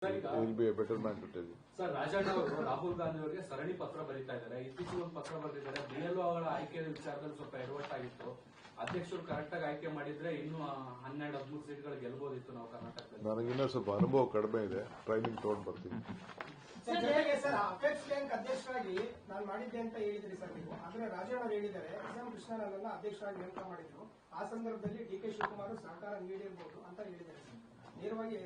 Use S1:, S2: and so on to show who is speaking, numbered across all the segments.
S1: He will be a better man to tell you.
S2: Sir Rajanna ಅವರು ರಾಹುಲ್ ಗಾಂಧಿ ಅವರಿಗೆ ಸರಣಿ ಪತ್ರ ಬರೀತಾ ಇದ್ದಾರೆ. ಇತ್ತೀಚೆಗೆ ಒಂದು ಪತ್ರ ಬರೆದಿದ್ದಾರೆ. BLO ಅವರ ಆಯ್ಕೆ ವಿಚಾರದಲ್ಲಿ ಸ್ವಲ್ಪ ಎಡವಟ್ಟಾಗಿತ್ತು. ಅಧ್ಯಕ್ಷರು ಕರೆಕ್ಟ್ ಆಗಿ ಆಯ್ಕೆ ಮಾಡಿದ್ರೆ ಇನ್ನೂ 12-13 ಸೀಟ್ಗಳು ಗೆಲ್ಲಬಹುದಿತ್ತು ನಾವು ಕರ್ನಾಟಕದಲ್ಲಿ.
S1: ನನಗಿನ್ನ ಸ್ವಲ್ಪ ಅನುಭವ ಕಡಿಮೆ ಇದೆ, ಟ್ರೈನಿಂಗ್ ತಗೊಂಡು ಬರ್ತೀನಿ.
S3: ಜೊತೆಗೆ ಸರ್ ಅಪೆಕ್ಸ್ ಬ್ಯಾಂಕ್ ಅಧ್ಯಕ್ಷರಾಗಿ ನಾನು ಮಾಡಿದ್ದೆ ಅಂತ ಹೇಳಿದ್ರಿ ಸರ್ ನೀವು. ಆದ್ರೆ ರಾಜಣ್ಣ ಅವರು ಹೇಳಿದ್ದಾರೆ SM ಕೃಷ್ಣನನ್ನ ಅಧ್ಯಕ್ಷರಾಗಿ ನೇಮಕ ಮಾಡಿದ್ರು. ಆ ಸಂದರ್ಭದಲ್ಲಿ DK ಶಿವಕುಮಾರ್ ಸಹಕಾರ ನೀಡಿರಬಹುದು ಅಂತ ಹೇಳಿದ್ದಾರೆ ಸರ್. ನೇರವಾಗಿ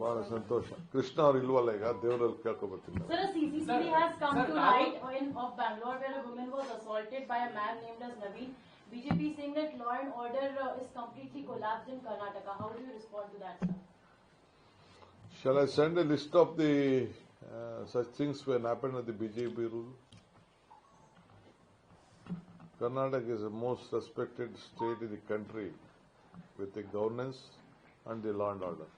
S1: ಬಹಳ ಸಂತೋಷ. ಕೃಷ್ಣ ಅವ್ರು ಇಲ್ವಲ್ಲ, ಈಗ ದೇವರಲ್ಲಿ ಕೇಳ್ಕೊ ಬರ್ತೀನಿ.
S4: Sir, a CCTV has come to light of Bangalore where a woman was assaulted by a man named as Naveen. BJP is saying that law and order is completely collapsed in Karnataka. How do you respond to that, sir?
S1: Shall I send a list of the such things when happened with the BJP rule? Karnataka is the most respected state in the country with the governance and the law and order.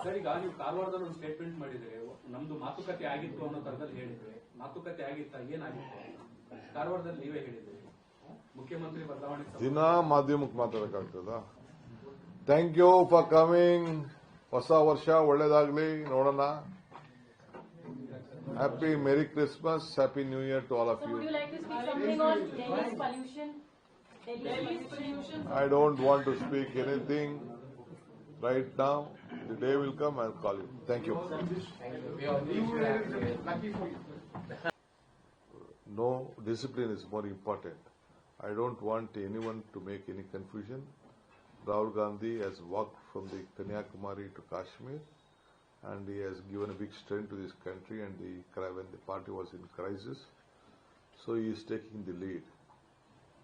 S2: Sir, ಈಗ ನೀವು ಕಾರವಾರದಲ್ಲಿ ಒಂದು statement ಮಾಡಿದ್ರೆ ನಮ್ದು ಮಾತುಕತೆ ಆಗಿತ್ತು ಅನ್ನೋ ತರದಲ್ಲಿ ಹೇಳಿದ್ರೆ, ಮಾತುಕತೆ ಆಗಿತ್ತ, ಏನಾಗಿತ್ತು ಕಾರವಾರದಲ್ಲಿ ನೀವೇ ಹೇಳಿದ್ರಿ. ಮುಖ್ಯಮಂತ್ರಿ ಬದಲಾವಣೆ
S1: ದಿನ ಮಾಧ್ಯಮಕ್ಕೆ ಮಾತಾಡಕ್ಕಾಗ್ತದ? Thank you for coming. ಹೊಸ ವರ್ಷ ಒಳ್ಳೇದಾಗ್ಲಿ, ನೋಡೋಣ. Happy merry Christmas, happy new year to all of
S4: So
S1: you.
S4: would you like to speak something on Delhi's pollution? Delhi's pollution.
S1: I don't want to speak anything right now. The day will come, I'll call you. Thank you. No, discipline is more important. I don't want anyone to make any confusion. Rahul Gandhi has walked from the Kanyakumari to Kashmir, and he has given a big strength to this country and when the party was in crisis. So he is taking the lead.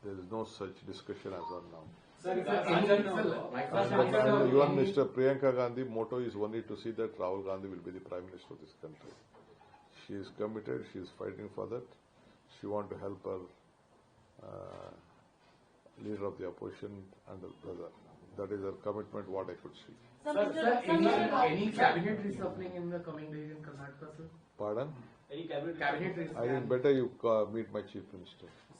S1: There is no such discussion as of now.
S2: Sir, ಈಗ ರಾಜಣ್ಣ ಅವರು
S1: Even Mr. Priyanka Gandhi motto is only to see that Rahul Gandhi will be the Prime Minister of this country. She is committed, she is fighting for that. She wants to help her leader of the opposition and her brother. That is her commitment, what I could see.
S5: Any cabinet reshuffling in the coming days in Karnataka, sir?
S1: Pardon?
S5: Any cabinet reshuffling?
S1: I think better you meet my Chief Minister.